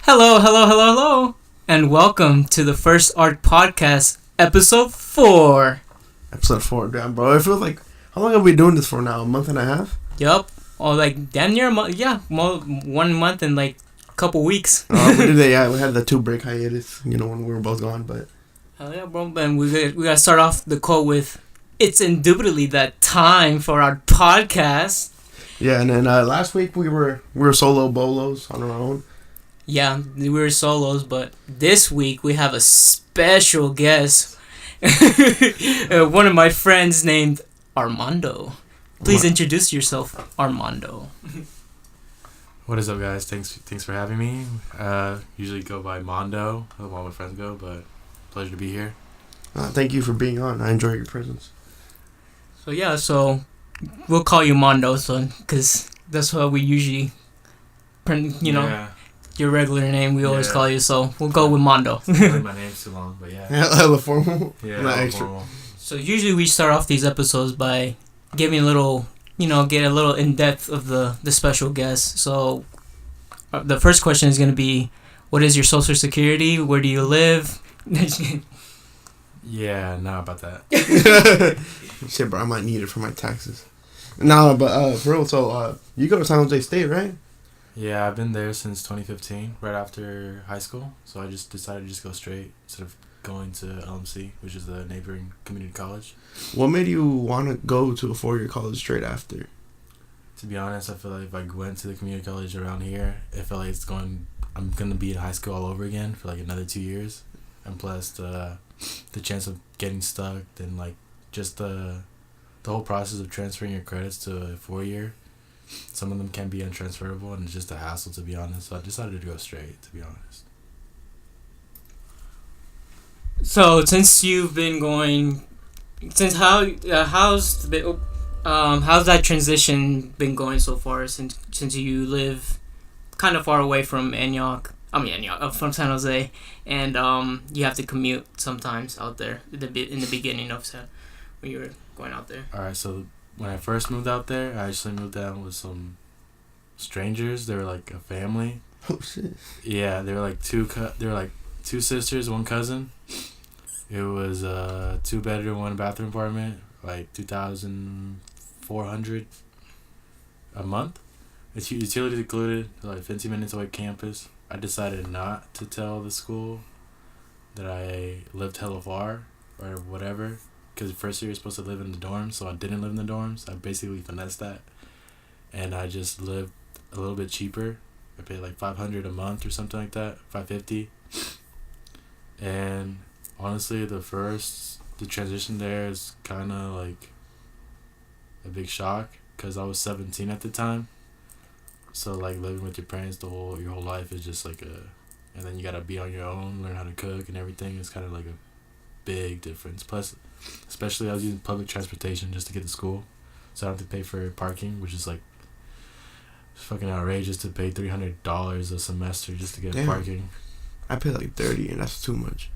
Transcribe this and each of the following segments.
Hello, hello, hello, hello, and welcome to the First Art Podcast, Episode 4. Episode 4, damn, bro. I feel like, how long have we been doing this for now? A month and a half? Yup. Or like damn near a month. Yeah, 1 month and like a couple weeks. We did that, yeah. We had the 2-break hiatus, when we were both gone, but... Hell yeah, bro. And we gotta start off the quote with, "It's indubitably that time for our podcast." Yeah, and then last week we were solo bolos on our own. Yeah, we were solos, but this week we have a special guest. One of my friends named Armando. Please introduce yourself, Armando. What is up, guys? Thanks for having me. Usually go by Mando. That's all my friends go, but pleasure to be here. Thank you for being on. I enjoy your presence. So we'll call you Mando, because that's what we usually, Yeah. your regular name we always call you. So we'll go with Mando. My name's too long, but yeah. Hella formal. Yeah, Not extra. formal. So usually we start off these episodes by giving a little, get a little in depth of the special guest. So the first question is going to be, what is your social security? Where do you live? Yeah, not about that. Shit, bro, I might need it for my taxes. No, but for real, so you go to San Jose State, right? Yeah, I've been there since 2015, right after high school. So I just decided to just go straight instead of going to LMC, which is the neighboring community college. What made you want to go to a 4-year college straight after? To be honest, I feel like if I went to the community college around here, I feel like I'm going to be in high school all over again for like another 2 years. And plus the chance of getting stuck, then like just the whole process of transferring your credits to a 4-year. Some of them can be untransferable, and it's just a hassle, to be honest. So I decided to go straight, to be honest. So since you've been going, how's that transition been going so far? Since you live kind of far away from from San Jose, and you have to commute sometimes out there in the beginning of when you were going out there. All right, so when I first moved out there, I actually moved down with some strangers. They were like a family. Oh shit. Yeah, they were like two sisters, one cousin. It was a 2-bedroom, 1-bathroom apartment, like $2,400 a month. It's utilities included, like 15 minutes away campus. I decided not to tell the school that I lived hella far or whatever, because first year you're supposed to live in the dorms, so I didn't live in the dorms. I basically finessed that, and I just lived a little bit cheaper. I paid like $500 a month or something like that, $550. And honestly, the transition there is kind of like a big shock, because I was 17 at the time. So like living with your parents your whole life is just like and then you gotta be on your own, learn how to cook and everything. It's kind of like a big difference. Plus, especially I was using public transportation just to get to school, so I don't have to pay for parking, which is like fucking outrageous to pay $300 a semester just to get parking. I pay like $30, and that's too much.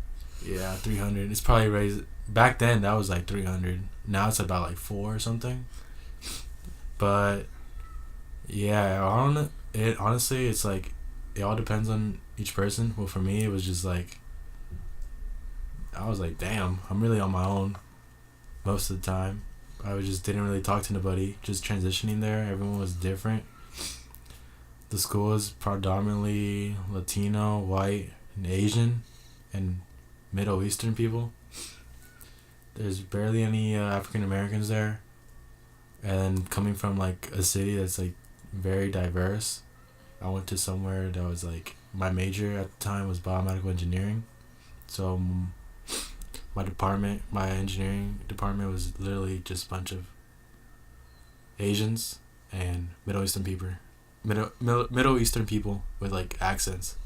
Yeah, $300. It's probably raised. Back then that was like $300. Now it's about like $4 or something. But yeah, honestly, it's like it all depends on each person. Well, for me, it was just like I was like, damn, I'm really on my own most of the time. I just didn't really talk to nobody. Just transitioning there, everyone was different. The school is predominantly Latino, white, and Asian, and Middle Eastern people. There's barely any African Americans there. And coming from like a city that's like very diverse, I went to somewhere that was like, my major at the time was biomedical engineering. So my engineering department was literally just a bunch of Asians and Middle Eastern people. Middle Eastern people with like accents,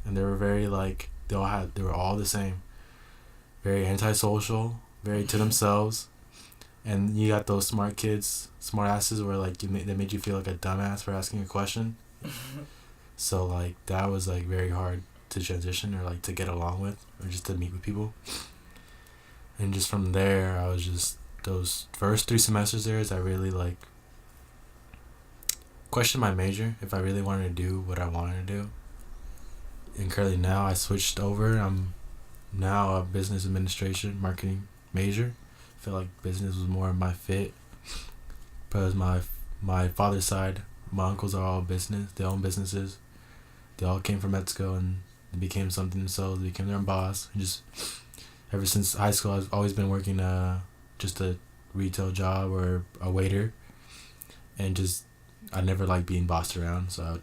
and they were very like they were all the same, very antisocial, very to themselves, and you got those smart asses where like they made you feel like a dumbass for asking a question. So like that was like very hard to transition or like to get along with or just to meet with people. And just from there, I was just those first 3 semesters there is I really like questioned my major if I really wanted to do what I wanted to do. and currently now I switched over. I'm now a business administration marketing major. I feel like business was more of my fit because my father's side, my uncles are all business. They own businesses. They all came from med school and they became something themselves. They became their own boss. And just ever since high school, I've always been working just a retail job or a waiter, and just I never liked being bossed around. So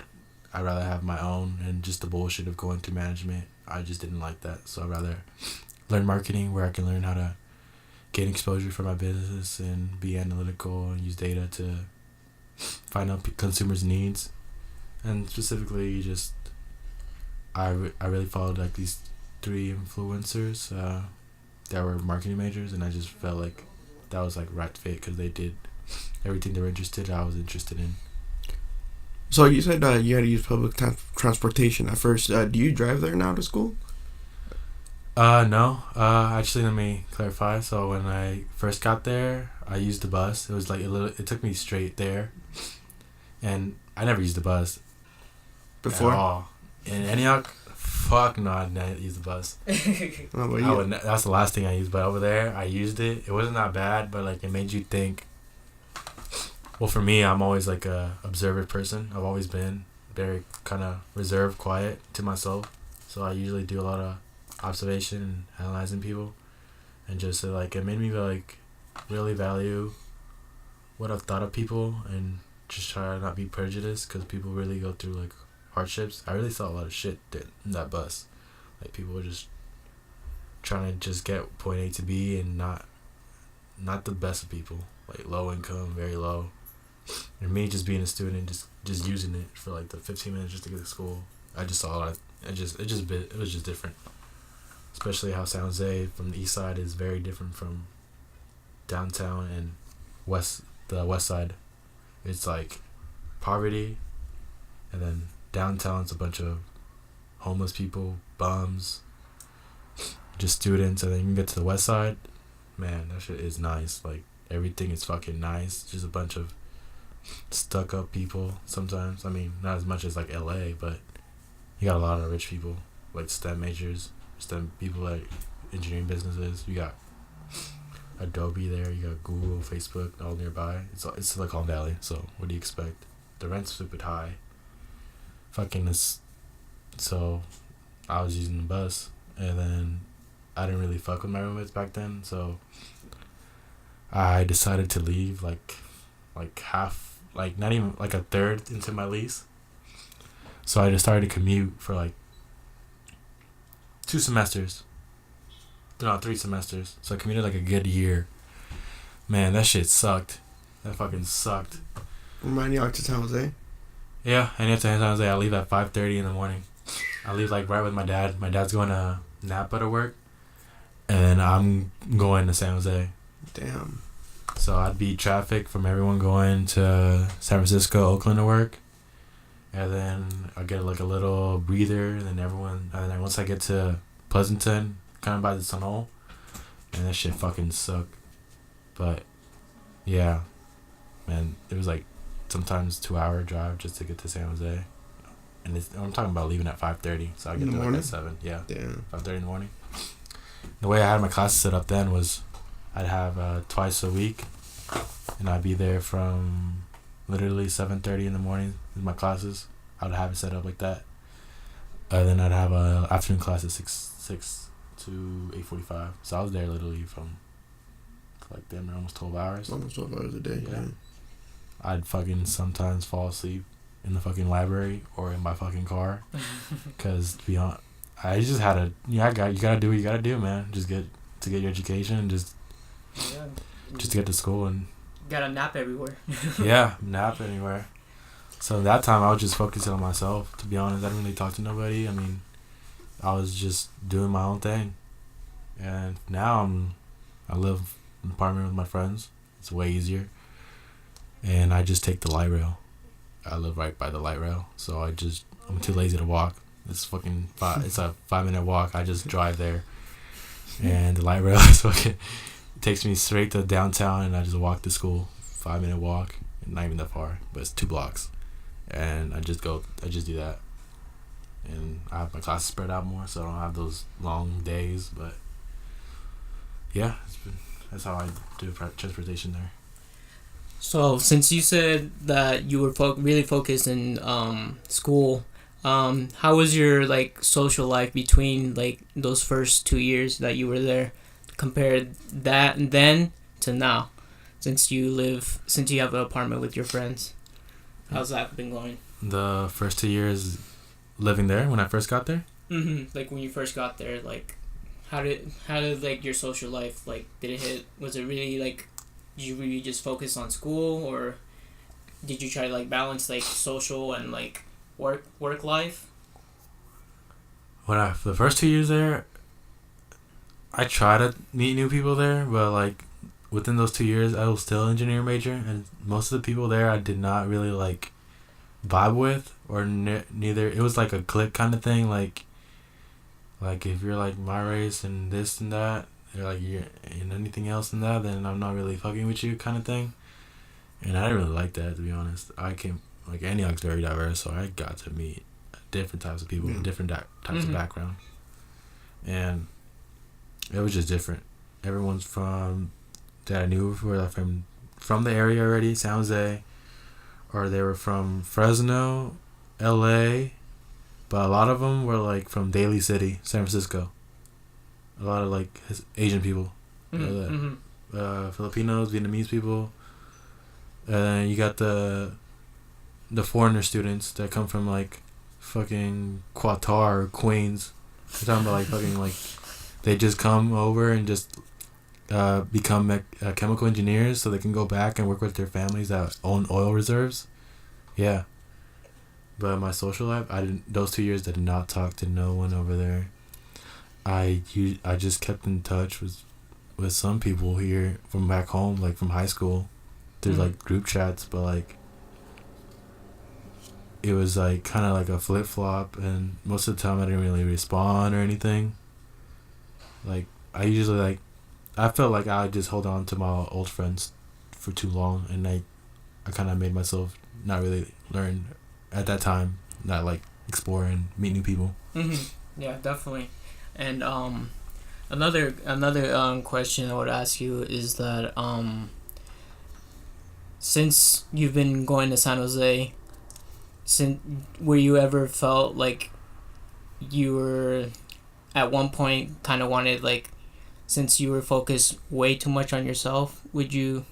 I'd rather have my own, and just the bullshit of going to management. I just didn't like that. So I'd rather learn marketing where I can learn how to gain exposure for my business and be analytical and use data to find out consumers' needs. And specifically, just I really followed like these 3 influencers that were marketing majors, and I just felt like that was like right fit because they did everything they were interested in, I was interested in. So you said you had to use public transportation at first. Do you drive there now to school? No. Actually, let me clarify. So when I first got there, I used the bus. It was like it took me straight there, and I never used the bus Before? at all. In Antioch, fuck no, I didn't use the bus. That's the last thing I used. But over there, I used it. It wasn't that bad, but like it made you think. Well, for me, I'm always like a observer person. I've always been very kind of reserved, quiet to myself. So I usually do a lot of observation and analyzing people, and just like it made me like really value what I've thought of people and just try to not be prejudiced because people really go through like hardships. I really saw a lot of shit in that bus. Like people were just trying to just get point A to B and not the best of people. Like low income, very low. And me just being a student, just using it for like the 15 minutes just to get to school. I just saw a lot. It was just different. Especially how San Jose from the east side is very different from downtown and the west side. It's like poverty, and then downtown's a bunch of homeless people, bums, just students, and then you can get to the west side. Man, that shit is nice. Like everything is fucking nice. Just a bunch of stuck up people sometimes. I mean, not as much as like LA, but you got a lot of rich people, like STEM majors, STEM people like engineering businesses. You got Adobe there, you got Google, Facebook, all nearby. It's Silicon Valley, so what do you expect? The rent's stupid high. Fucking this. So I was using the bus, and then I didn't really fuck with my roommates back then, so I decided to leave like half, like not even like a third into my lease. So I just started to commute for like 2 semesters. No, 3 semesters. So I commuted like a good year. Man, that shit sucked. That fucking sucked. Remind you to San Jose? Yeah, and after San Jose, I leave at 5:30 in the morning. I leave like right with my dad. My dad's going to Napa to work, and then I'm going to San Jose. Damn. So I'd beat traffic from everyone going to San Francisco, Oakland to work. And then I'll get like a little breather, and then once I get to Pleasanton, kind of by the Sun Hole, and that shit fucking sucked. But yeah, man, it was like sometimes 2-hour drive just to get to San Jose. And I'm talking about leaving at 5:30, so I get there like at 7. Yeah, damn. 5:30 in the morning. The way I had my classes set up then was I'd have twice a week, and I'd be there from literally 7:30 in the morning with my classes. I'd have it set up like that. Then I'd have a afternoon class at 6 to 8:45. So I was there literally from like damn near almost 12 hours. Almost 12 hours a day. Yeah. I'd fucking sometimes fall asleep in the fucking library or in my fucking car, cause to be honest, I just had a you gotta do what you gotta do, man. Just get your education and just to get to school and gotta nap everywhere. Yeah, nap anywhere. So that time I was just focusing on myself. To be honest, I didn't really talk to nobody. I mean, I was just doing my own thing. And now I live in an apartment with my friends. It's way easier. And I just take the light rail. I live right by the light rail, so I'm too lazy to walk. It's fucking it's a 5-minute walk. I just drive there, and the light rail is fucking it takes me straight to downtown, and I just walk to school. 5-minute walk, not even that far, but it's 2 blocks, and I just do that, and I have my classes spread out more, so I don't have those long days. But yeah, that's how I do transportation there. So since you said that you were really focused in school, how was your like social life between like those first 2 years that you were there, compared that and then to now, since you have an apartment with your friends? How's that been going? The first 2 years living there when I first got there. Like when you first got there, like how did like your social life, like did it hit? Was it really like, did you really just focus on school, or did you try to like balance like social and like work life? The first 2 years there, I try to meet new people there, but like within those 2 years, I was still an engineer major, and most of the people there I did not really like vibe with, or neither. It was like a clique kind of thing, like if you're like my race and this and that, they're like, you're in anything else than that, then I'm not really fucking with you kind of thing. And I didn't really like that, to be honest. I came, like, Antioch's very diverse, so I got to meet different types of people, different types of background. And it was just different. Everyone's that I knew were from the area already, San Jose, or they were from Fresno, LA, but a lot of them were like from Daly City, San Francisco. A lot of like Asian people, Filipinos, Vietnamese people, and then you got the foreigner students that come from like fucking Qatar or Queens. We're talking about like fucking like they just come over and just become chemical engineers so they can go back and work with their families that own oil reserves. Yeah. But my social life, those 2 years I did not talk to no one over there. I just kept in touch with some people here from back home, like from high school. There's like group chats, but like it was like kind of like a flip flop, and most of the time I didn't really respond or anything. Like I felt like I would just hold on to my old friends for too long, and I kind of made myself not really learn at that time, not like explore and meet new people. Yeah, definitely. And another question I would ask you is that since you've been going to San Jose, were you ever felt like you were at one point kind of wanted, like, since you were focused way too much on yourself, would you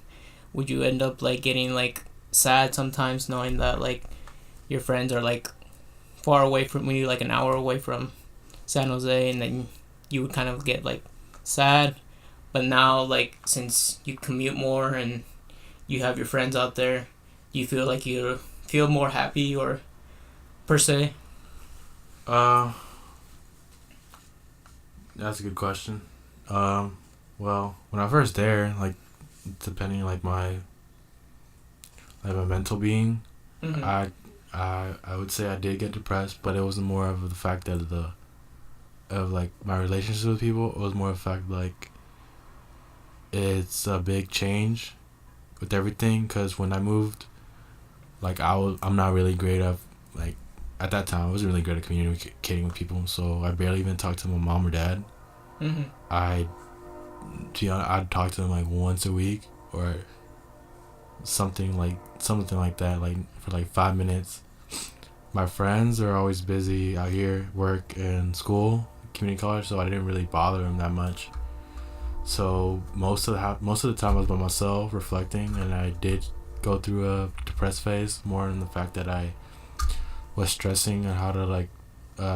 end up like getting like sad sometimes, knowing that like your friends are like far away from you, like an hour away from San Jose, and then you would kind of get like sad? But now, like, since you commute more and you have your friends out there, you feel like you feel more happy, or per se? That's a good question. Well, when I first there, like, depending like my mental being, I would say I did get depressed, but it wasn't more of the fact that of like my relationships with people. It was more of the fact like it's a big change with everything, because when I moved, like I'm not really great at, like, at that time I wasn't really good at communicating with people, so I barely even talked to my mom or dad. I'd talk to them like once a week or something like that, like for like 5 minutes. My friends are always busy out here, work and school, community college, so I didn't really bother them that much. So most of the time I was by myself reflecting, and I did go through a depressed phase, more in the fact that I was stressing on how to like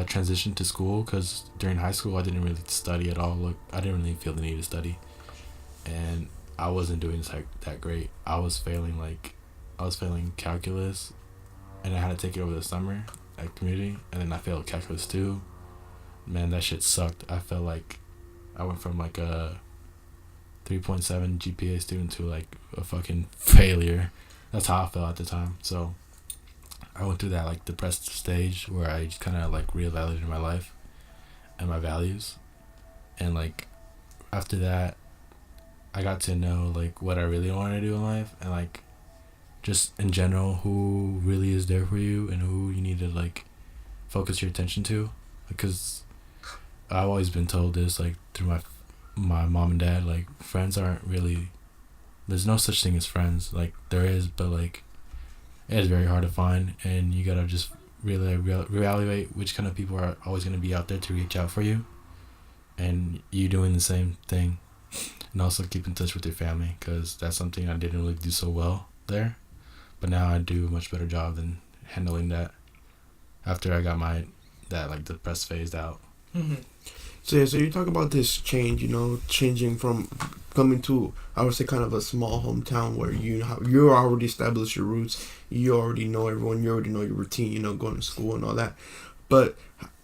transition to school, because during high school I didn't really study at all. Like, I didn't really feel the need to study, and I wasn't doing that great. I was failing calculus, and I had to take it over the summer at community, and then I failed calculus too. Man, that shit sucked. I felt like I went from like a 3.7 GPA student to like a fucking failure. That's how I felt at the time. So I went through that like depressed stage where I just kind of like reevaluated my life and my values, and like after that I got to know like what I really wanted to do in life, and like just in general who really is there for you and who you need to like focus your attention to. because I've always been told this, like, through my mom and dad, like, friends aren't really, there's no such thing as friends. Like, there is, but, like, it is very hard to find, and you gotta just really reevaluate which kind of people are always gonna be out there to reach out for you, and you doing the same thing. And also keep in touch with your family, because that's something I didn't really do so well there, but now I do a much better job than handling that after I got that like depressed phase out. Mm-hmm. So you talk about this change, changing from coming to, I would say, kind of a small hometown where you already established your roots, you already know everyone, you already know your routine, going to school and all that. But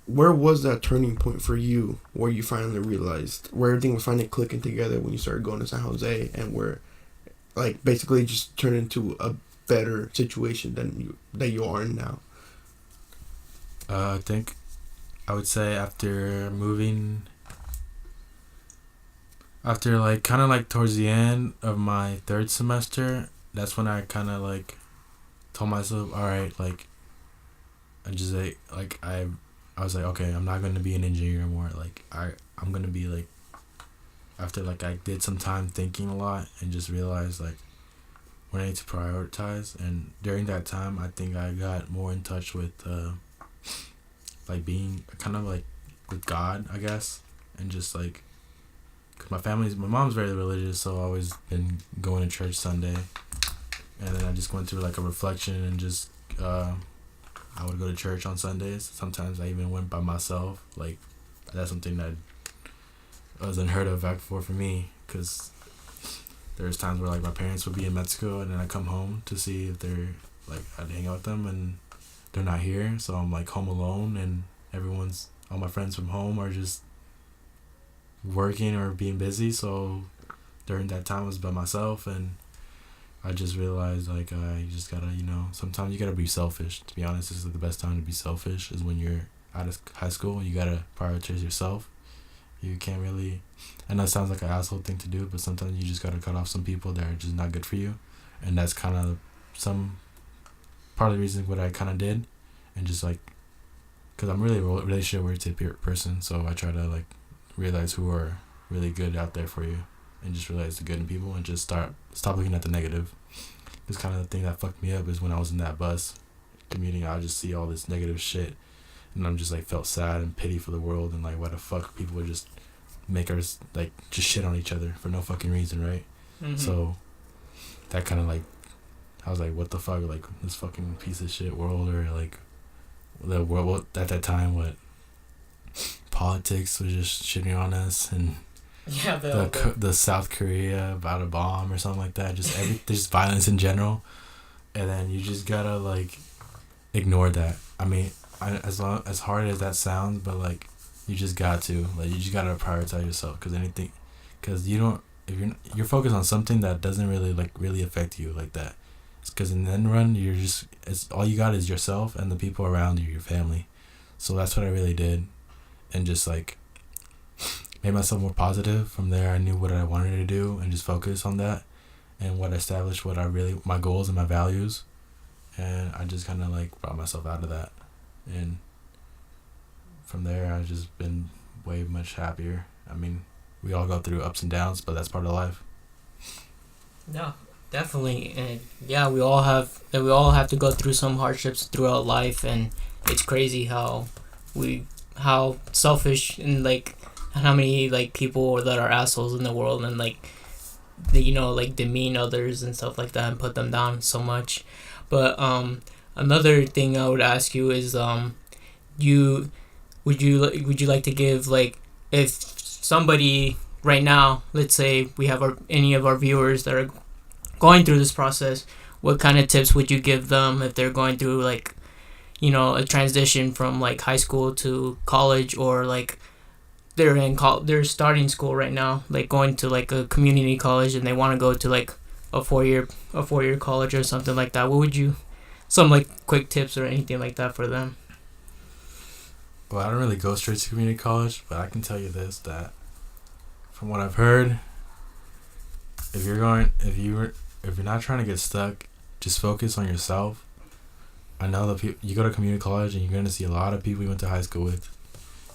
where was that turning point for you, where you finally realized, where everything was finally clicking together when you started going to San Jose, and where, like, basically just turned into a better situation that you are in now? I think I would say after like kind of like towards the end of my third semester, that's when I kind of like told myself, all right, like, I just like I was like, okay, I'm not going to be an engineer anymore. Like, I'm going to be like, after like I did some time thinking a lot and just realized like when I need to prioritize. And during that time, I think I got more in touch with like being kind of like with God, I guess. And just like, cause my mom's very religious, so I've always been going to church Sunday. And then I just went through like a reflection and just I would go to church on Sundays. Sometimes I even went by myself. Like, that's something that was unheard of back before for me, because there's times where like my parents would be in Mexico and then I come home to see if they're like, I'd hang out with them and they're not here, so I'm like home alone, and all my friends from home are just working or being busy. So during that time I was by myself, and I just realized like you just gotta, sometimes you gotta be selfish. To be honest, this is the best time to be selfish, is when you're out of high school. You gotta prioritize yourself. You can't really, I know it sounds like an asshole thing to do, but sometimes you just gotta cut off some people that are just not good for you. And that's kind of some part of the reason what I kind of did. And just like, because I'm really a relationship-oriented person, so I try to like realize who are really good out there for you, and just realize the good in people, and just stop looking at the negative. It's kind of the thing that fucked me up is when I was in that bus commuting, I would just see all this negative shit, and I'm just like felt sad and pity for the world, and like, why the fuck people would just make us like just shit on each other for no fucking reason, right? Mm-hmm. So that kind of like, I was like, what the fuck, like this fucking piece of shit world, or like the world at that time, what politics was just shitting on us, and yeah, the South Korea about a bomb or something like that, just violence in general. And then you just gotta like ignore that. I mean, as hard as that sounds, but like you just gotta prioritize yourself, because if you're focused on something that doesn't really affect you like that, because in the end run it's all you got is yourself and the people around you, your family. So that's what I really did, and just like made myself more positive. From there, I knew what I wanted to do and just focus on that, and established my goals and my values, and I just kind of like brought myself out of that, and from there I've just been way much happier. I mean, we all go through ups and downs, but that's part of life. No, definitely. And yeah, we all have to go through some hardships throughout life, and it's crazy how selfish and like how many like people that are assholes in the world, and like like demean others and stuff like that and put them down so much. But another thing I would ask you is would you like to give, like, if somebody right now, let's say we have any of our viewers that are going through this process, what kind of tips would you give them if they're going through like a transition from like high school to college, or like they're starting school right now, like going to like a community college, and they want to go to like a four-year college or something like that? What would you, some like quick tips or anything like that for them? Well, I don't really go straight to community college, but I can tell you this, that from what I've heard, if you're not trying to get stuck, just focus on yourself. I know that you go to community college and you're going to see a lot of people you went to high school with,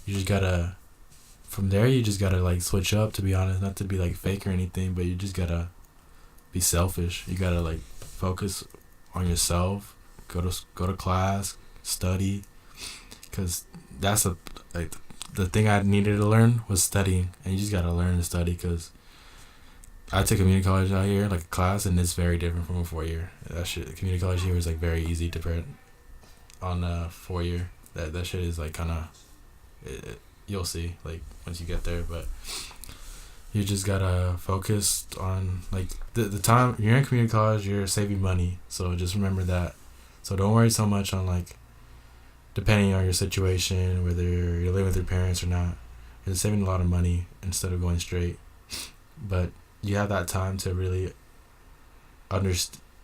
you just gotta, from there you just gotta like switch up, to be honest, not to be like fake or anything, but you just gotta be selfish. You gotta like focus on yourself, go to class, study, because that's like the thing I needed to learn was studying, and you just gotta learn to study, because I took community college out here, like a class, and it's very different from a 4-year. That shit, community college here is like very easy to on a 4-year. That shit is like kind of, you'll see like once you get there, but you just gotta focus on like the time you're in community college, you're saving money, so just remember that. So don't worry so much on like, depending on your situation, whether you're living with your parents or not, you're saving a lot of money instead of going straight. But you have that time to really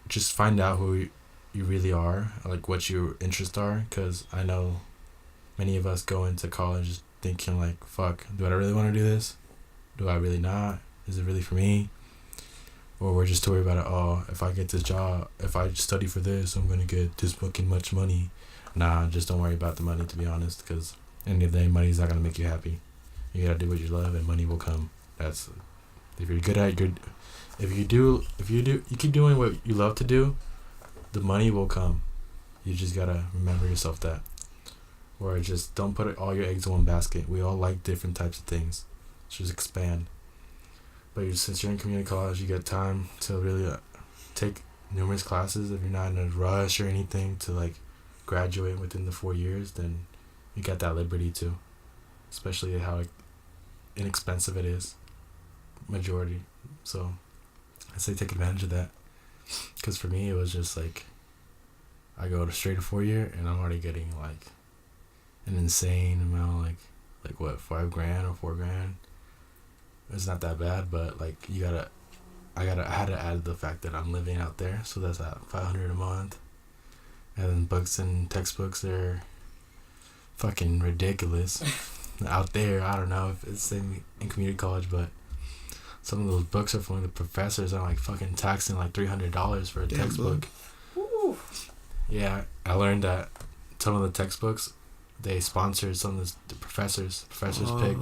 just find out who you really are, like what your interests are, because I know many of us go into college thinking like, fuck, do I really want to do this? Do I really not? Is it really for me? Or we're just worried about it, oh, if I get this job, if I study for this, I'm going to get this fucking much money. Nah, just don't worry about the money, to be honest, because any of the day, money's not going to make you happy. You got to do what you love, and money will come. That's, if you're good at you keep doing what you love to do, the money will come. You just got to remember yourself that. Or just don't put all your eggs in one basket. We all like different types of things. Just expand. But since you're in community college, you get time to really take numerous classes. If you're not in a rush or anything to like graduate within the 4 years, then you got that liberty too. Especially how inexpensive it is, majority. So I say take advantage of that. Because for me, it was just like, I go to straight to 4-year and I'm already getting like an insane amount, like what, $5,000 or $4,000. It's not that bad, but like I had to add the fact that I'm living out there, so that's at $500 a month. And then books and textbooks, they're fucking ridiculous out there. I don't know if it's in community college, but some of those books are from the professors are like fucking taxing like $300 for a textbook. Woo. Yeah, I learned that some of the textbooks, they sponsored some of the professors pick.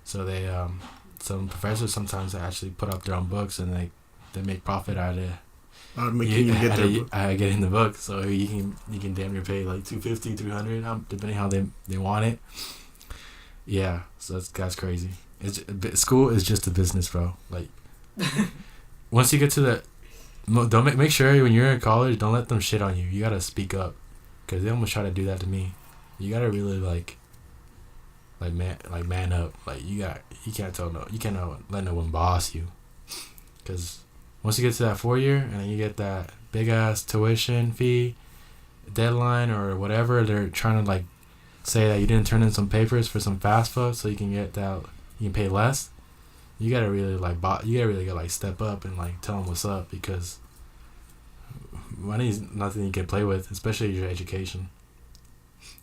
So they some professors sometimes they actually put up their own books, and they make profit out of it. Getting the book, so you can damn near pay like $250, $300, depending how they want it. Yeah, so that's crazy. School is just a business, bro. Like once you get to the, don't make sure when you're in college, don't let them shit on you. You gotta speak up, because they almost try to do that to me. You gotta really man up. Like you can't let no one boss you, because once you get to that 4-year and then you get that big ass tuition fee deadline or whatever, they're trying to like say that you didn't turn in some papers for some fast food so you can get that, you can pay less. You gotta really step up and like tell them what's up, because money is nothing you can play with, especially your education,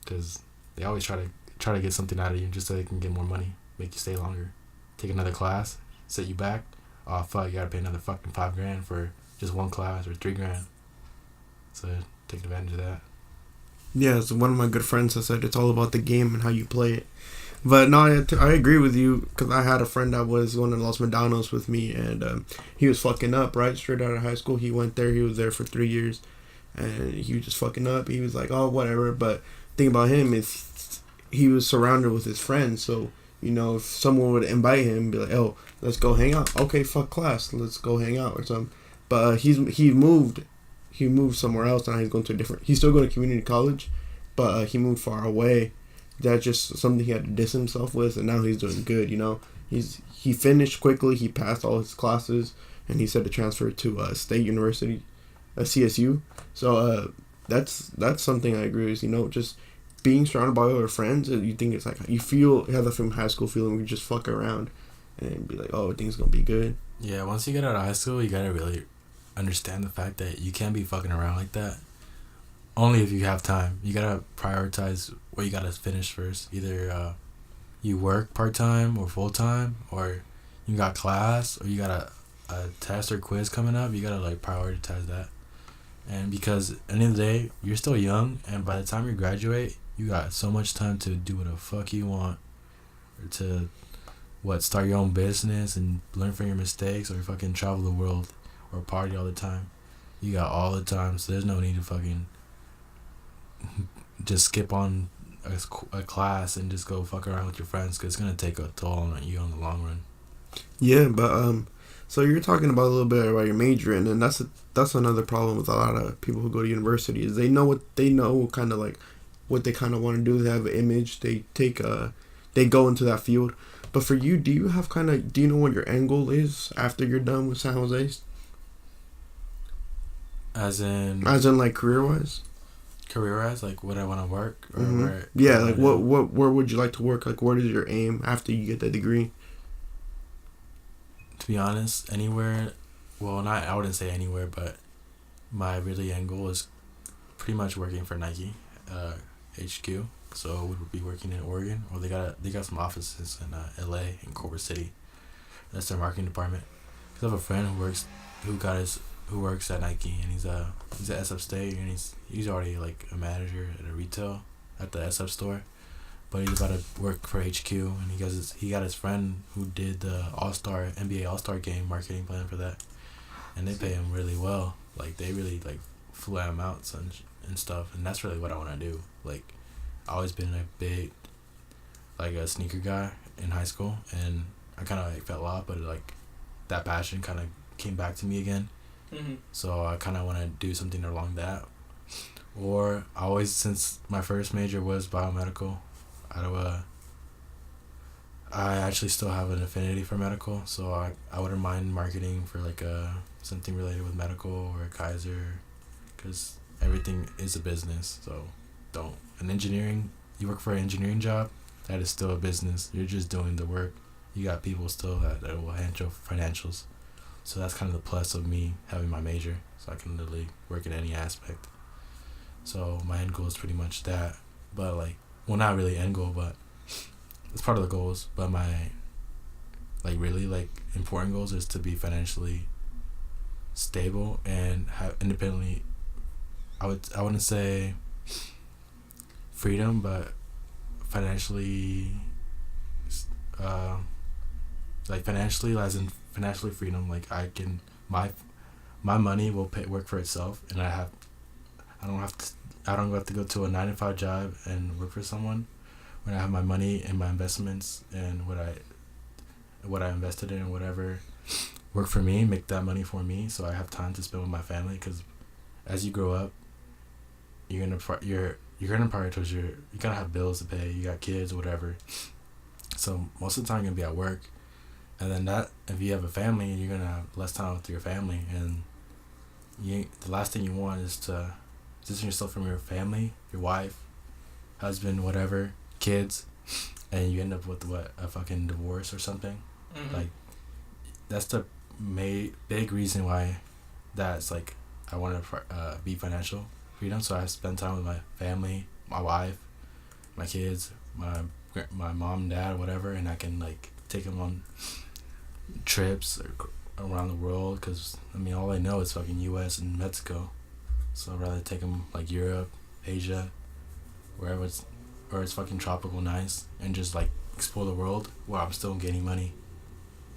because they always try to get something out of you just so they can get more money, make you stay longer, take another class, set you back. Oh fuck, you gotta pay another fucking $5,000 for just one class, or $3,000. So take advantage of that. Yeah, so one of my good friends has said it's all about the game and how you play it. But no, I agree with you, because I had a friend that was going to Los Medanos with me, and he was fucking up, right? Straight out of high school, he went there, he was there for 3 years, and he was just fucking up. He was like, oh, whatever. But the thing about him is he was surrounded with his friends, so, you know, if someone would invite him, be like, oh, let's go hang out. Okay, fuck class, let's go hang out or something. But he moved somewhere else, and he's going to he's still going to community college, but he moved far away. That's just something he had to diss himself with, and now he's doing good, you know. He finished quickly, he passed all his classes, and he said to transfer to State University, SJSU. So that's something I agree with, you know, just being surrounded by other friends. You think it's like, you have that from high school feeling where you just fuck around and be like, oh, things gonna be good. Yeah, once you get out of high school, you gotta really understand the fact that you can't be fucking around like that. Only if you have time. You gotta prioritize what you gotta finish first. Either you work part-time or full-time, or you got class, or you got a test or quiz coming up. You gotta like prioritize that. And because at the end of the day, you're still young, and by the time you graduate, You got so much time to do what the fuck you want, or to start your own business and learn from your mistakes, or fucking travel the world, or party all the time. You got all the time, so there's no need to fucking just skip on a class and just go fuck around with your friends, because it's gonna take a toll on you in the long run. Yeah, but so you're talking about a little bit about your majoring, and that's another problem with a lot of people who go to university is they know kind of like what they kind of want to do. They have an image. They they go into that field. But for you, do you know what your end goal is after you're done with San Jose? As in like career wise. Like what I want to work, or where? Yeah, like where would you like to work? Like what is your aim after you get that degree? To be honest, anywhere. Well, I wouldn't say anywhere, but my really end goal is pretty much working for Nike, HQ. So we would be working in Oregon, or they got some offices in LA and Culver City. That's their marketing department. Cause I have a friend who works at Nike, and he's at SF State, and he's already like a manager at a retail at the SF store, but he's about to work for HQ, and he got his friend who did the NBA All-Star game marketing plan for that, and they pay him really well. Like they really like fly him out and stuff, and that's really what I want to do. Like I always been a sneaker guy in high school, and I kind of like fell off, but like that passion kind of came back to me again. Mm-hmm. So I kind of want to do something along that. Or since my first major was biomedical, I actually still have an affinity for medical, so I wouldn't mind marketing for like something related with medical or Kaiser, because everything is a business. So don't. And engineering, you work for an engineering job, that is still a business. You're just doing the work. You got people still that will handle financials. So that's kind of the plus of me having my major, so I can literally work in any aspect. So my end goal is pretty much that, but like, well, not really end goal, but it's part of the goals. But my like really like important goals is to be financially stable and have independently. I wouldn't say freedom, but financially, like financially, as in financially freedom. Like I can my money will work for itself, and I don't have to go to a 9-to-5 job and work for someone. When I have my money and my investments and what I invested in, whatever, work for me, make that money for me, so I have time to spend with my family. Because as you grow up, you're gonna prioritize you gotta have bills to pay. You got kids, whatever. So most of the time you're gonna be at work, and then that if you have a family, you're gonna have less time with your family, and the last thing you want is to distance yourself from your family, your wife, husband, whatever, kids, and you end up with a fucking divorce or something. Mm-hmm. Like that's the big reason why that's like I want to be financial freedom, so I spend time with my family, my wife, my kids, my mom and dad, whatever, and I can like take them on trips or around the world, because I mean all I know is fucking US and Mexico, so I'd rather take them like Europe, Asia, wherever it's fucking tropical nice, and just like explore the world while I'm still getting money.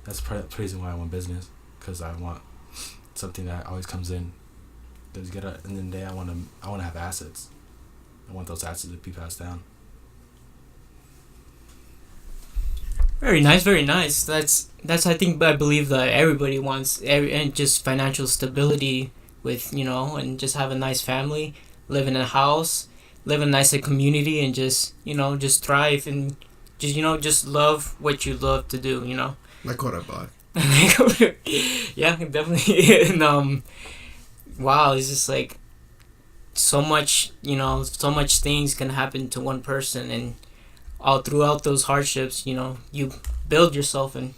That's the reason why I want business, because I want something that always comes in. Because at the end of the day, I want to have assets. I want those assets to be passed down. Very nice, very nice. That's I believe that everybody wants and just financial stability with, and just have a nice family, live in a house, live in a nice community, and just thrive and just love what you love to do, Like what I bought. Yeah, definitely. And wow, it's just like so much things can happen to one person, and all throughout those hardships, you build yourself and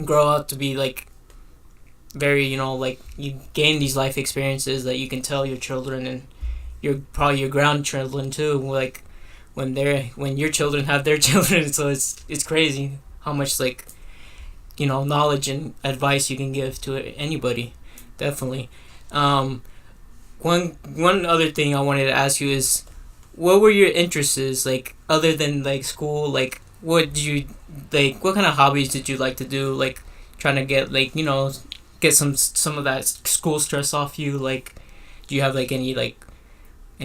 grow up to be like very, like you gain these life experiences that you can tell your children and probably your grandchildren too, like when your children have their children. So it's crazy how much like knowledge and advice you can give to anybody. Definitely. One other thing I wanted to ask you is, what were your interests like other than like school? Like, what did you like? What kind of hobbies did you like to do? Like, trying to get like get some of that school stress off you. Like, do you have like any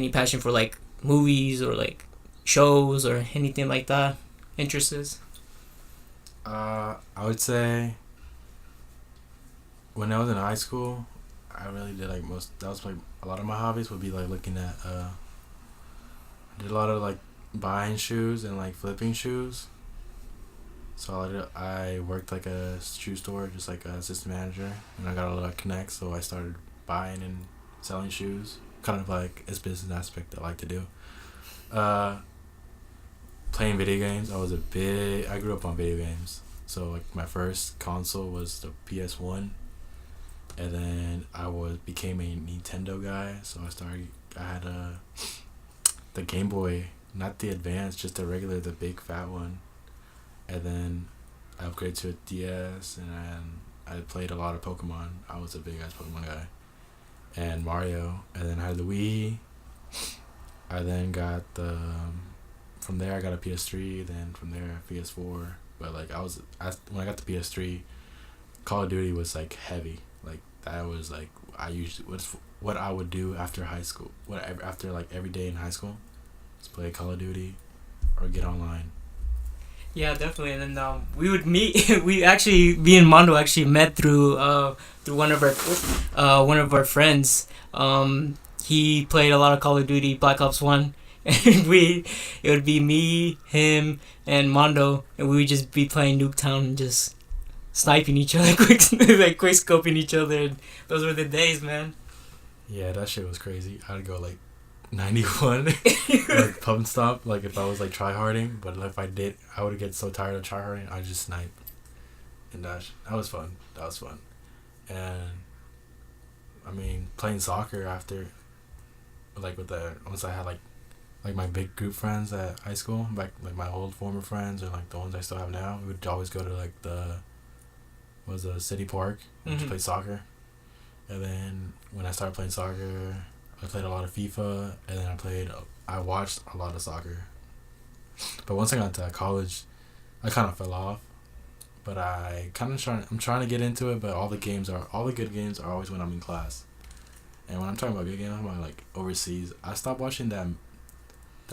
passion for like movies or like shows or anything like that? Interests? I would say when I was in high school, I really did like most. That was like a lot of my hobbies would be like looking at. I did a lot of like buying shoes and like flipping shoes. So I worked like a shoe store, just like an assistant manager, and I got a lot of connects. So I started buying and selling shoes. Kind of like it's business aspect I like to do. Playing video games. I grew up on video games. So like my first console was the PS1, and then became a Nintendo guy. So I had the Game Boy, not the advanced, just the regular, the big fat one, and then I upgraded to a DS, and then I played a lot of Pokemon. I was a big ass Pokemon guy, and Mario, and then I had the Wii. I then got from there I got a PS3, then from there a PS4. But like when I got the PS3, Call of Duty was like heavy. Like that was like what I would do after high school. After like every day in high school, just play Call of Duty, or get online. Yeah, definitely. And then we would meet. Me and Mando actually met through one of our friends. He played a lot of Call of Duty Black Ops 1, and it would be me, him, and Mando, and we would just be playing Nuketown and just sniping each other, quick scoping each other. And those were the days, man. Yeah, that shit was crazy. I'd go like 91 like pump stop, like if I was like tryharding, but if I did, I would get so tired of tryharding, I'd just snipe. And that was fun. And I mean, playing soccer after, like once I had like my big group friends at high school, back like my old former friends or like the ones I still have now, we would always go to like the city park and just play soccer. And then when I started playing soccer, I played a lot of FIFA, and then I watched a lot of soccer. But once I got to college, I kind of fell off. But I'm trying to get into it, but all the good games are always when I'm in class. And when I'm talking about good games, I'm like overseas. I stopped watching that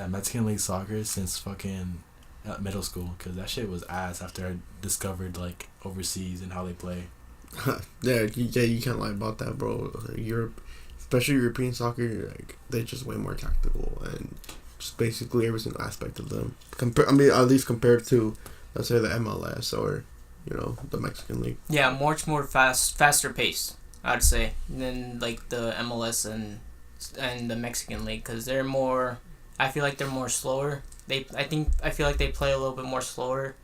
Mexican League soccer since fucking middle school, because that shit was ass after I discovered like overseas and how they play. You can't lie about that, bro. Europe, especially European soccer, like they're just way more tactical and just basically every single aspect of them. At least compared to, let's say, the MLS or the Mexican League. Yeah, much more faster paced, I'd say, than like the MLS and the Mexican League, because they're more. I feel like they're more slower. I feel like they play a little bit more slower,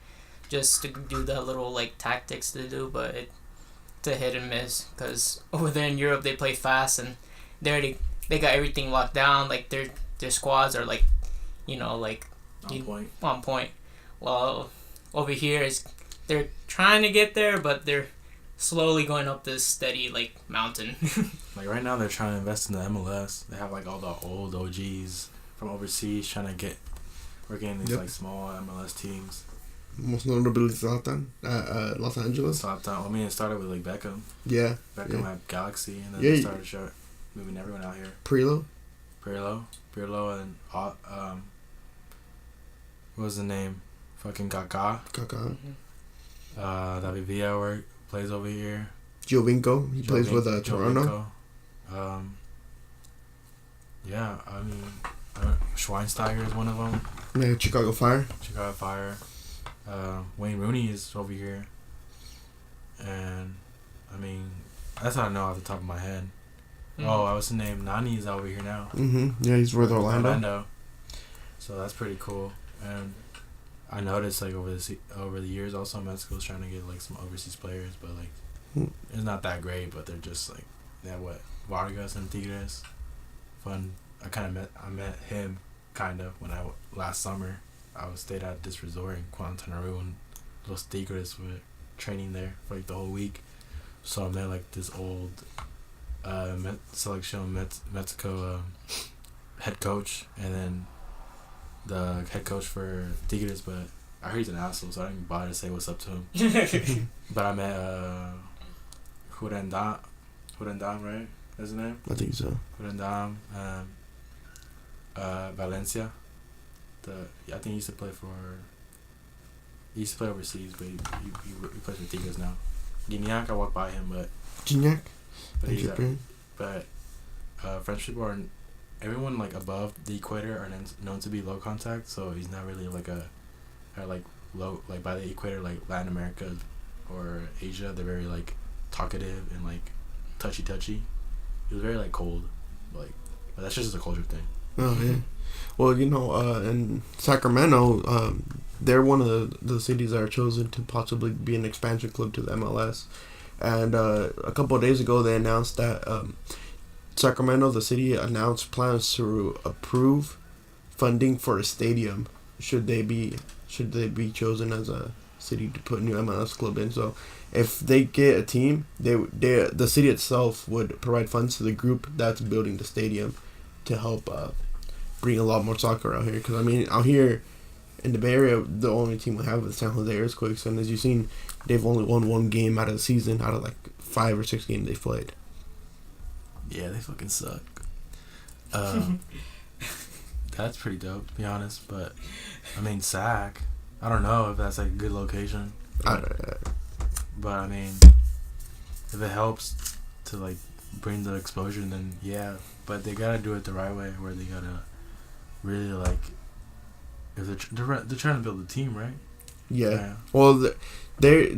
just to do the little like tactics they do, but it's a hit and miss, because over there in Europe they play fast and they got everything locked down. Like their squads are like, on point. Well, over here they're trying to get there, but they're slowly going up this steady like mountain. Like right now they're trying to invest in the MLS. They have like all the old OGs from overseas trying to get. We're getting these like small MLS teams. Most notably Zlatan, Los Angeles. Zlatan. I mean, it started with like Beckham. Yeah. Beckham had Galaxy, and then they started moving everyone out here. Pirlo, and what was the name? Fucking Kaká. David Villa plays over here. Giovinco, he plays with Toronto. Yeah, I mean, Schweinsteiger is one of them. Yeah, Chicago Fire. Wayne Rooney is over here. And, I mean, that's what I know off the top of my head. Mm-hmm. Oh, I was named Nani is over here now. Mm-hmm. Yeah, he's with Orlando. So that's pretty cool. And I noticed, like, over the years, also Mexico's trying to get, like, some overseas players. But, like, it's not that great. But they're just, like, they have, Vargas and Tigres. Fun. I met him, kind of, when last summer. I stayed at this resort in Guantanamo, and Los Tigres were training there for like the whole week. So I met like this old Selección Mexico head coach, and then the head coach for Tigres, but I heard he's an asshole, so I didn't bother to say what's up to him. But I met Jurendam, right? That's his name? I think so. Jurendam, Valencia. I think he used to play overseas, but he plays for Tigres now. Gignac, I walked by him, but Gignac? But French people are, everyone like above the equator are known to be low contact, so he's not really like low, like by the equator, like Latin America or Asia, they're very like talkative and like touchy. He was very like cold, but that's just a culture thing. Oh yeah. Well, in Sacramento, they're one of the cities that are chosen to possibly be an expansion club to the MLS. And a couple of days ago, they announced that Sacramento, the city, announced plans to approve funding for a stadium should they be chosen as a city to put a new MLS club in. So if they get a team, the city itself would provide funds to the group that's building the stadium to help bring a lot more soccer out here. Because out here in the Bay Area, the only team we have is San Jose Earthquakes, and as you've seen, they've only won one game out of the season out of like 5 or 6 games they've played. Yeah, they fucking suck. That's pretty dope, to be honest. But Sac, I don't know if that's like a good location. But if it helps to like bring the exposure, then yeah. But they gotta do it the right way, where they gotta really like. If they're trying to build a team, right? Yeah. Well, if they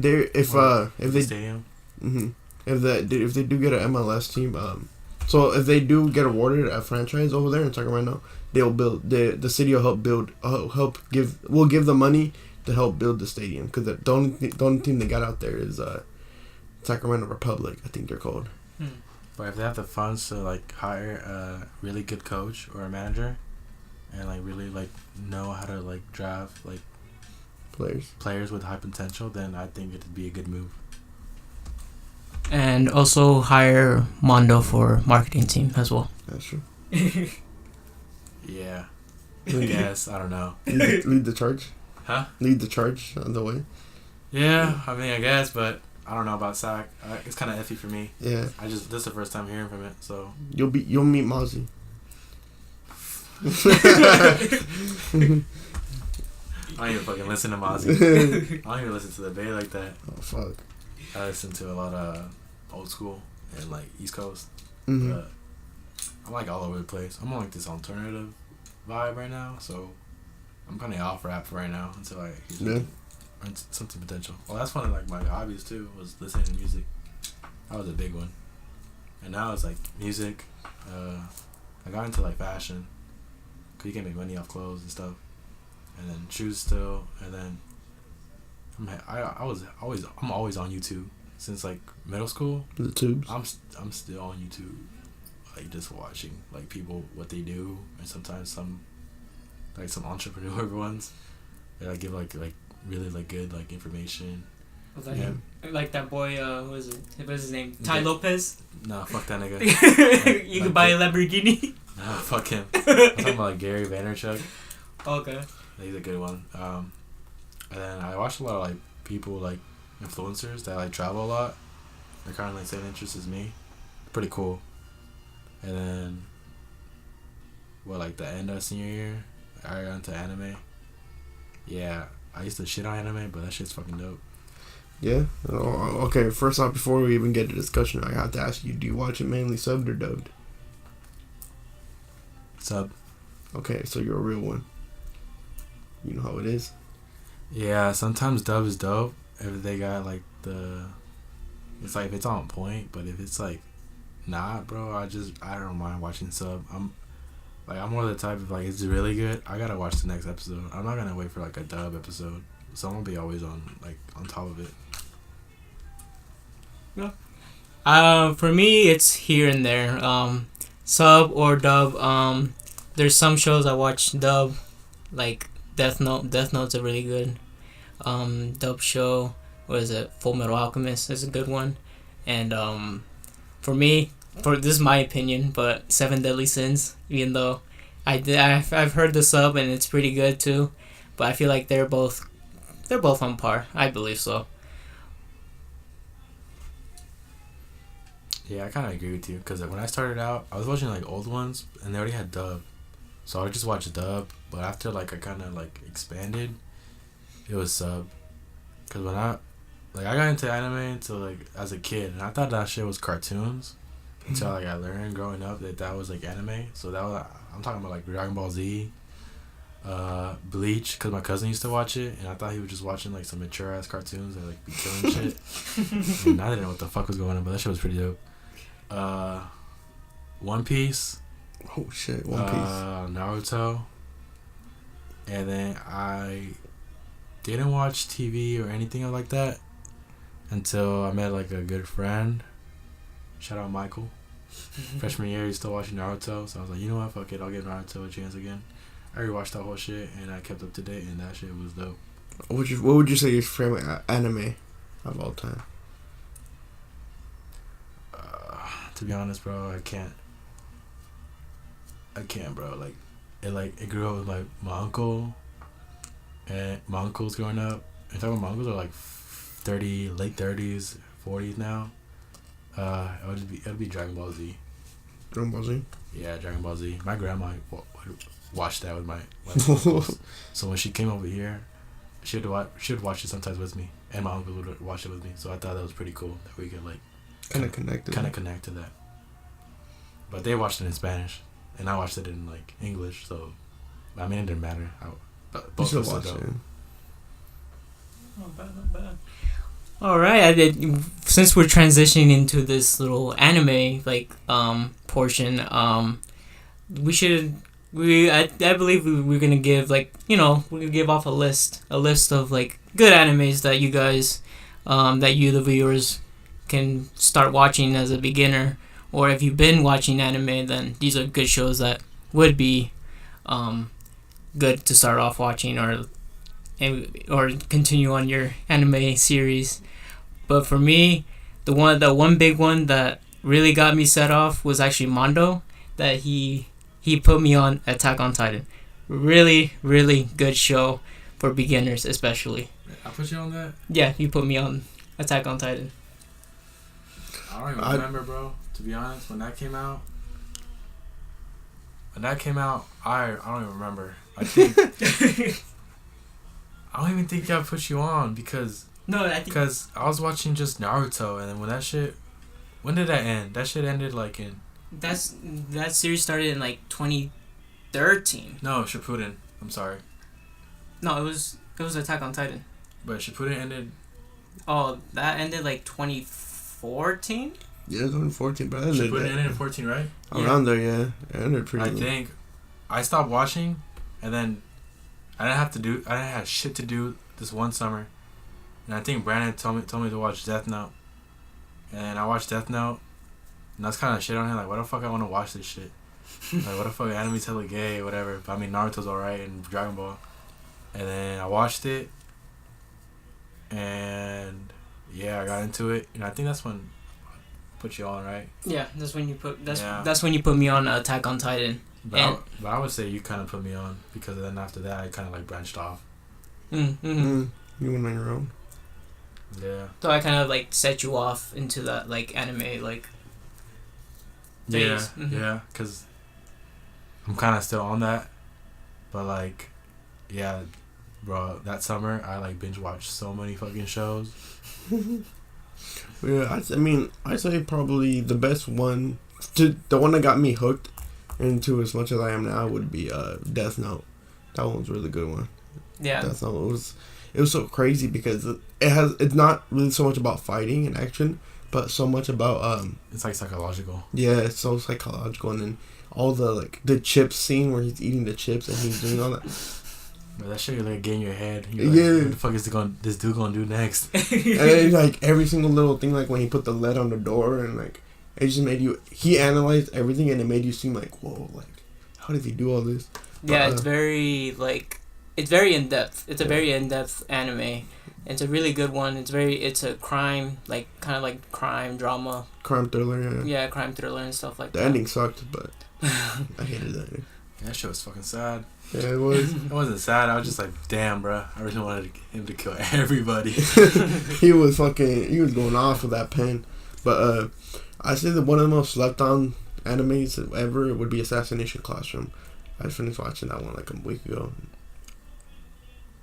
stadium. Mm-hmm. If they do get an MLS team, so if they do get awarded a franchise over there in Sacramento, they'll build the city will will give the money to help build the stadium, because the only team they got out there is Sacramento Republic, I think they're called. But if they have the funds to like hire a really good coach or a manager, and like really like know how to like draft like players with high potential, then I think it'd be a good move. And also hire Mando for marketing team as well. That's true. Yeah. Yes, I don't know. Lead the charge? Huh? Lead the charge on the way? Yeah, I guess, but I don't know about Sac. It's kind of iffy for me. Yeah. This is the first time hearing from it, so. You'll meet Mozzie. I don't even fucking listen to Mozzie. I don't even listen to the Bay like that. Oh, fuck. I listen to a lot of old school and like East Coast. Mm-hmm. But I'm like all over the place. I'm on like this alternative vibe right now, so I'm kind of off rap for right now until I hear something potential. Well, that's one of like my hobbies too, was listening to music. That was a big one. And now it's like music. I got into like fashion, cause you can make money off clothes and stuff, and then shoes still, and then I'm always on YouTube since like middle school. The tubes. I'm still on YouTube, like just watching like people what they do, and sometimes some entrepreneur ones. They like give like really like good like information. Like that boy, who is it? What's his name? Ty Lopez? No, fuck that nigga. You could buy a Lamborghini? No, fuck him. I'm talking about like Gary Vaynerchuk. Okay. He's a good one. And then I watch a lot of like people like influencers that like travel a lot. They're kind of like same interests as me. Pretty cool. And then, like the end of senior year, I got into anime. Yeah, I used to shit on anime, but that shit's fucking dope. Yeah. Oh, okay. First off, before we even get to discussion, I have to ask you: do you watch it mainly subbed or dubbed? Sub. Okay, so you're a real one. You know how it is. Yeah, sometimes dub is dope if they got like it's like if it's on point, but if it's like not, bro, I don't mind watching sub. I'm more the type of like, it's really good, I gotta watch the next episode. I'm not gonna wait for like a dub episode, so I'm gonna be always on top of it. Yeah. For me, it's here and there. Sub or dub. There's some shows I watch dub, like Death Note. Death Note's a really good dub show. What is it? Full Metal Alchemist is a good one. And for me, this is my opinion, but Seven Deadly Sins, even though I've heard the sub and it's pretty good too, but I feel like they're both on par. I believe so. Yeah, I kind of agree with you because when I started out, I was watching like old ones and they already had dub, so I would just watch dub. But after like I kind of like expanded, it was sub. Cause when I got into anime until like as a kid, and I thought that shit was cartoons until like I learned growing up that was like anime. So that was I'm talking about like Dragon Ball Z, Bleach, cause my cousin used to watch it, and I thought he was just watching like some mature ass cartoons that like be killing shit. And I didn't know what the fuck was going on, but that shit was pretty dope. One Piece. Oh shit, One Piece. Naruto. And then I didn't watch TV or anything like that until I met like a good friend. Shout out Michael. Freshman year, he's still watching Naruto, so I was like, you know what, fuck it, I'll give Naruto a chance again. I rewatched that whole shit and I kept up to date, and that shit was dope. What would you say your favorite anime of all time? To be honest, bro, I can't, bro. It grew up with my uncle, and my uncles growing up. In fact, my uncles are like 30, late 30s, 40s now. It'd be Dragon Ball Z. Dragon Ball Z? Yeah, Dragon Ball Z. My grandma would watch that with my uncles. So when she came over here, she would watch it sometimes with me, and my uncle would watch it with me. So I thought that was pretty cool that we could like kind of connect to that. But they watched it in Spanish, and I watched it in like English. So I mean, it didn't matter. Both of us watch it. Not bad. All right, since we're transitioning into this little anime like portion, I believe we're gonna give like we're gonna give off a list of like good animes that you guys that you the viewers can start watching as a beginner, or if you've been watching anime, then these are good shows that would be good to start off watching or continue on your anime series. But for me, the one big one that really got me set off was actually Mando, that he put me on Attack on Titan. Really, really good show for beginners especially. I put you on that? Yeah, you put me on Attack on Titan. I don't even remember, bro. To be honest, when that came out, I don't even remember. I think I don't even think I put you on because I was watching just Naruto, and then when did that end? That shit ended like in that series started in like 2013. No, Shippuden. I'm sorry. No, it was Attack on Titan. But Shippuden ended. Oh, that ended like 2014. Yeah, 2014, but Shippuden ended in 14, right? Around there, yeah. It ended pretty. I think I stopped watching, and then I didn't have shit to do this one summer, and I think Brandon told me to watch Death Note, and I watched Death Note, and that's kind of shit on here. Like, why the fuck I want to watch this shit? Like, what the fuck, anime's hella gay, whatever. But I mean, Naruto's alright and Dragon Ball, and then I watched it, and yeah, I got into it, and I think that's when I put you on, right? Yeah, that's when you put me on Attack on Titan. But I would say you kind of put me on, because then after that I kind of like branched off. You went on your own. Yeah. So I kind of like set you off into that like anime like phase. Yeah, because I'm kind of still on that, but like, yeah, bro, that summer I like binge watched so many fucking shows. Yeah, I mean, I say probably the best one, the one that got me hooked into as much as I am now would be Death Note. That one was a really good one. Yeah. Death Note it was so crazy because it's not really so much about fighting and action, but so much about it's like psychological. Yeah, it's so psychological, and then all the like the chips scene where he's eating the chips and he's doing all that. But that shit like get in your head. You're like, what the fuck is this dude gonna do next? And then, like every single little thing, like when he put the lead on the door, and like it just made you. He analyzed everything, and it made you seem like, whoa, like how did he do all this? Yeah, it's very in depth. It's a very in depth anime. It's a really good one. It's a crime, like kind of like crime drama. Crime thriller, yeah. Yeah, crime thriller and stuff like that. The ending sucked, but I hated that. That shit was fucking sad. Yeah, it was. It wasn't sad. I was just like, damn, bro. I really wanted him to kill everybody. He was going off with that pen. But I say that one of the most slept on animes ever would be Assassination Classroom. I finished watching that one like a week ago.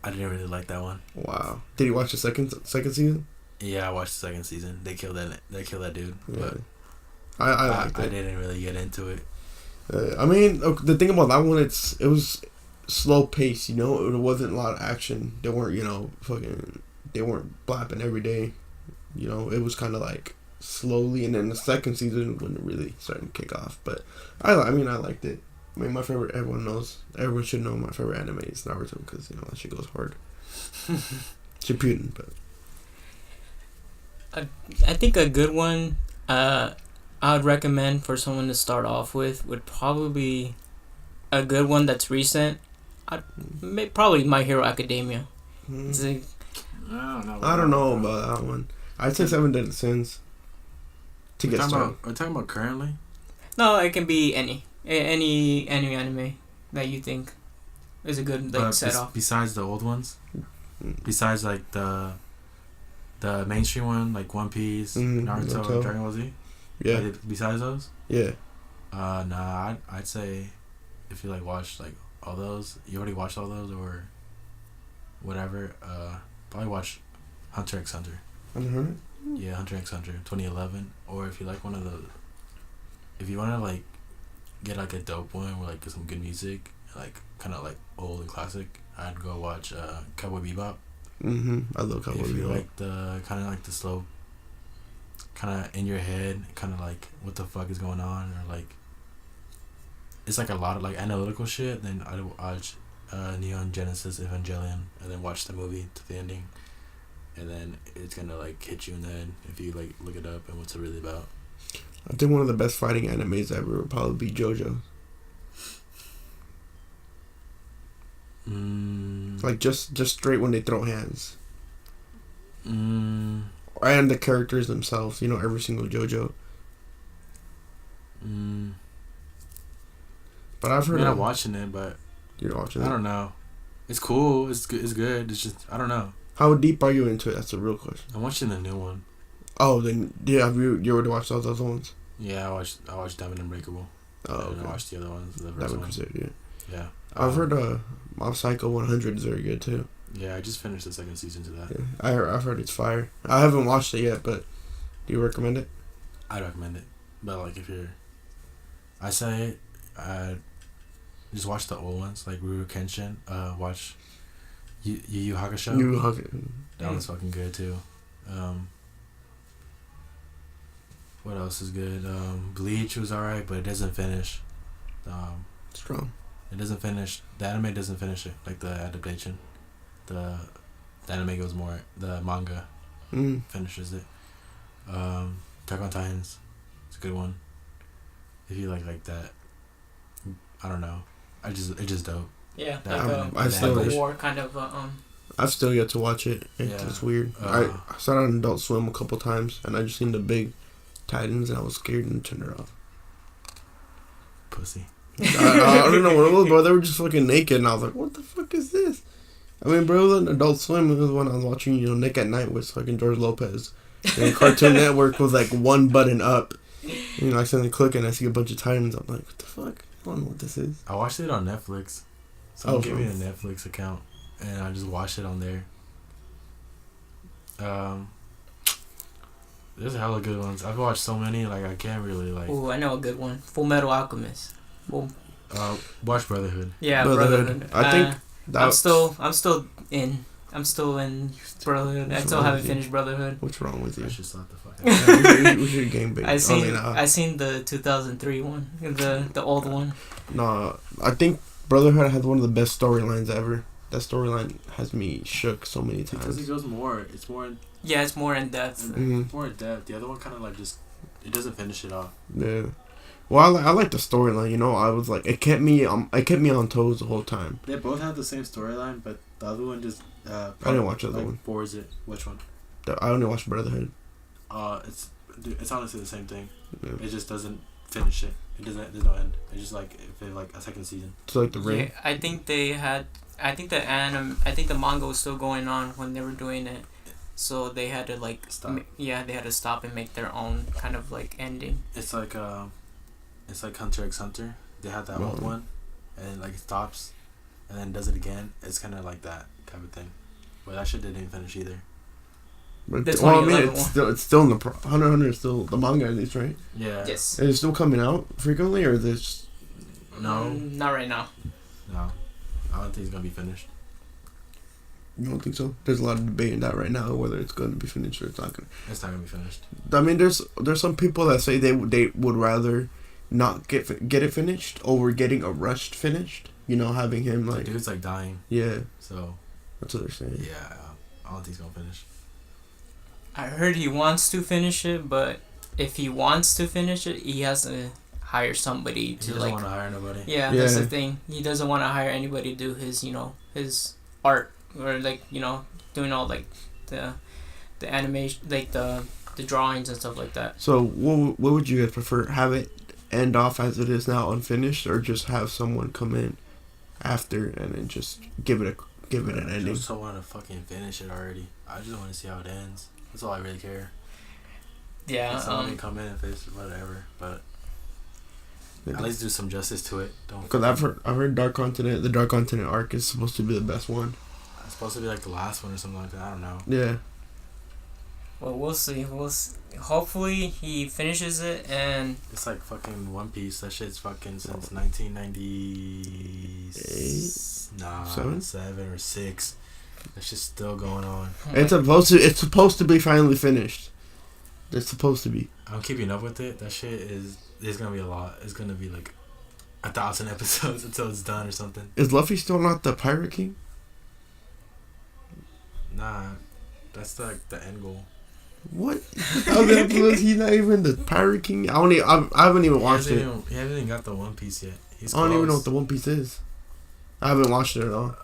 I didn't really like that one. Wow. Did you watch the second season? Yeah, I watched the second season. They killed that dude. Yeah. But I liked it. I didn't really get into it. I mean, the thing about that one, it was slow pace. You know, it wasn't a lot of action. They weren't, they weren't blapping every day. You know, it was kind of like slowly, and then the second season when it really started to kick off. But I liked it. I mean, my favorite. Everyone should know my favorite anime is Naruto because that shit goes hard. Shippuden, but I think a good one I would recommend for someone to start off with would probably be a good one that's recent. Probably My Hero Academia. It's like, I don't know about that one. I'd say Seven Deadly Sins. To get started. We're talking about currently? no, it can be any anime that you think is a good set off. Besides the old ones? Besides like the mainstream one, like One Piece, Naruto, Dragon Ball Z? Yeah. Besides those? Yeah. Nah, I'd say if you watch all those, you already watched all those or whatever, probably watch Hunter x Hunter. Mm-hmm. Yeah, Hunter x Hunter 2011. Or if you like one of those, if you want to get a dope one with some good music, kind of old and classic, I'd go watch Cowboy Bebop. Mm-hmm. I love Cowboy Bebop. If you like the kind of the slow, kind of in your head, kind of what the fuck is going on, or it's a lot of analytical shit, then I'd watch Neon Genesis Evangelion and then watch the movie to the ending, and then it's gonna hit you in the head if you look it up and what's it really about. I think one of the best fighting animes ever would probably be JoJo. Just straight when they throw hands. And the characters themselves, every single JoJo. But I've heard. I'm not watching it, but you're watching it. I don't know. It's cool. It's good. It's good. It's just I don't know. How deep are you into it? That's the real question. I'm watching the new one. Oh, then yeah. Have you already watched all those ones? Yeah, I watched Diamond Unbreakable. Oh, okay. And I watched the other ones. The first Diamond one. Crusade, yeah. Yeah. I've heard Mob Psycho 100 is very good too. Yeah, I just finished the second season to that. Yeah, I've heard it's fire. I haven't watched it yet, but do you recommend it? I'd recommend it, but if you're, I say, just watch the old ones like Ruru Kenshin. Watch Yu Yu Hakusho. That one's fucking good too. What else is good? Bleach was alright, but it doesn't finish. Strong. It doesn't finish. The anime doesn't finish it. The adaptation. The anime goes more. The manga finishes it. Attack on Titans. It's a good one. If you like that. I don't know. It's just dope. Yeah, I still war kind of. I've still yet to watch it. It's weird. I saw it on Adult Swim a couple times, and I just seen the big Titans, and I was scared and turned it off. Pussy. I don't know what it was, bro. They were just fucking naked, and I was like, "What the fuck is this?" I mean, bro, it was on Adult Swim. It was when I was watching, Nick at Night with fucking George Lopez. And Cartoon Network was one button up. I accidentally click and I see a bunch of Titans. I'm like, what the fuck? I don't know what this is. I watched it on Netflix. Someone gave me a Netflix account, and I just watched it on there. There's hella good ones. I've watched so many, I can't really, Oh, I know a good one. Full Metal Alchemist. Watch Brotherhood. Yeah, Brotherhood. I think I'm still in Brotherhood. I still haven't finished Brotherhood. What's wrong with you? I should slap the fuck out. We should game bait. I seen the 2003 one, the old one. No, I think Brotherhood has one of the best storylines ever. That storyline has me shook so many times. Because it goes more. It's more. Yeah, it's more in depth. More in depth. The other one kind of just it doesn't finish it off. Yeah. Well, I like the storyline. I was it kept me on toes the whole time. They both have the same storyline, but the other one just. I didn't watch the other one. Bores it. Which one? I only watched Brotherhood. It's honestly the same thing. Yeah. It just doesn't finish it. It doesn't. There's no end. It's just like if it like a second season. It's like the rain. Yeah, I think they had. I think I think the manga was still going on when they were doing it, so they had to like Stop. they had to stop and make their own kind of like ending. It's like Hunter x Hunter. They had that old one, and like it stops, and then does it again. It's kind of like that type of thing, but that shit didn't even finish either. But The well, I mean, 2011 it's still in the Hunter x Hunter is still the manga at least, right? Yeah. Yes. Is it still coming out frequently, or this? No. Not right now. No. I don't think it's gonna be finished. You don't think so? There's a lot of debate in that right now whether it's going to be finished or it's not going. It's not gonna be finished. I mean, there's some people that say they would rather not get it finished over getting a rushed finished. You know, having him like The dude's like dying. yeah, So. that's what they're saying. Yeah. I don't think he's gonna finish. I heard he wants to finish it, but if he wants to finish it, he has to hire somebody He to doesn't like. want to hire nobody. Yeah, Yeah. that's the thing. He doesn't want to hire anybody to do his his art or like doing all like the animation, like the drawings and stuff like that. So what would you guys prefer? Have it end off as it is now, unfinished, or just have someone come in after and then just give it an I ending? just want to fucking finish it already. I just want to see how it ends. That's all I really care. Yeah. Someone can come in if it's whatever, but at least do some justice to it. Don't. Because I've heard Dark Continent. The Dark Continent arc is supposed to be the best one. It's supposed to be like the last one or something like that. I don't know. Yeah. Well, we'll see. Hopefully he finishes it and. It's like fucking One Piece. That shit's fucking since 1990. Nah, 7 or 6. That shit's still going on. It's supposed to be finally finished. It's supposed to be. I'm keeping up with it. That shit is. There's gonna be a lot. It's gonna be like 1,000 episodes until it's done or something. Is Luffy still not the Pirate King? Nah, that's like the end goal. What? Other episodes, he's not even the Pirate King. I haven't even watched it. He hasn't even got the One Piece yet. He's I don't even know close. what the One Piece is. I haven't watched it at all.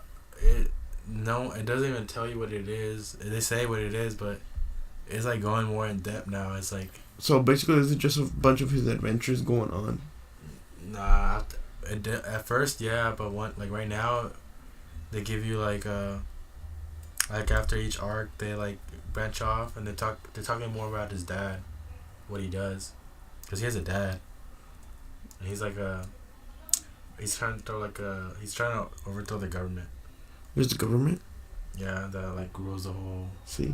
No, it doesn't even tell you what it is. They say what it is, but it's like going more in depth now. It's like So basically, is it just a bunch of his adventures going on? nah. At first, yeah, but like right now, they give you like after each arc, they like branch off and they're talking more about his dad, what he does, because he has a dad, and he's like he's trying to overthrow the government. There's the government. Yeah, that like rules the whole See,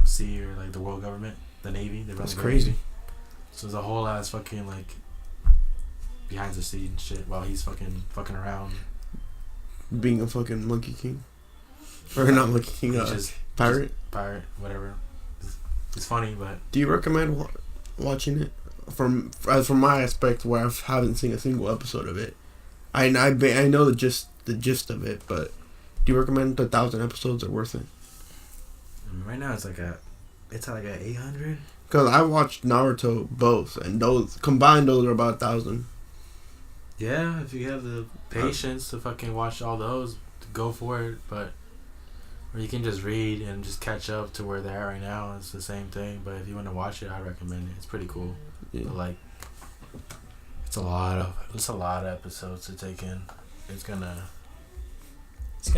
sea or like the world government, the navy. They run that's the crazy. Navy. So there's a whole ass fucking like behind the scenes shit while he's fucking around. Being a fucking Monkey King, or not Monkey King, Just pirate. pirate, whatever. It's funny, but Do you recommend watching it? From my aspect, where I haven't seen a single episode of it, I know the gist of it, but do you recommend the 1,000 episodes are worth it? right now it's like at 800. Because I watched Naruto both, and those combined, those are about 1,000. Yeah, if you have the patience to fucking watch all those, go for it. But or you can just read and just catch up to where they're at right now. It's the same thing. But if you want to watch it, I recommend it. It's pretty cool. Yeah. But like, it's a lot of episodes to take in. It's gonna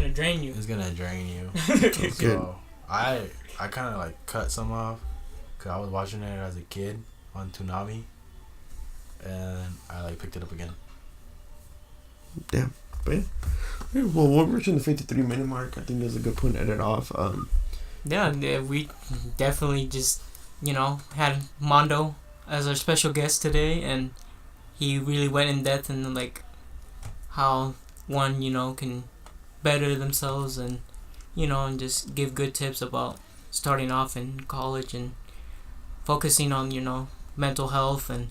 drain you. It's gonna drain you. Good. So I kind of like cut some off because I was watching it as a kid on Toonami, and I like picked it up again. Damn. But yeah, well, we're reaching the 53-minute mark. I think there's a good point to edit off. Yeah, we definitely just had Mando as our special guest today, and he really went in depth in like how one can better themselves and and just give good tips about starting off in college and focusing on mental health and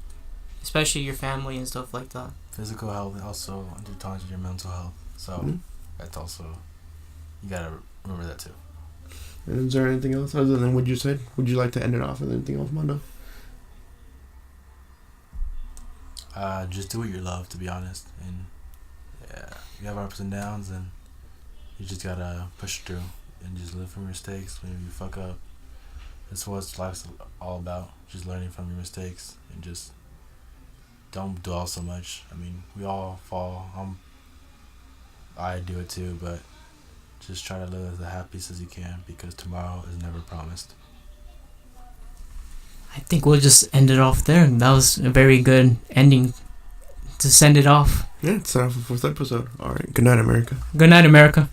especially your family and stuff like that. Physical health also undertones your mental health, so that's also, you gotta remember that too. And is there anything else other than what you said? Would you like to end it off with anything else, Mando? Just do what you love, to be honest, and yeah, you have ups and downs, and you just gotta push through and just live from your mistakes. When you fuck up, that's what life's all about, just learning from your mistakes and just don't dwell so much. I mean, we all fall. I do it too, but just try to live as the happiest as you can because tomorrow is never promised. I think we'll just end it off there. That was a very good ending to send it off. Yeah, it's time for the fourth episode. All right. Good night, America. Good night, America.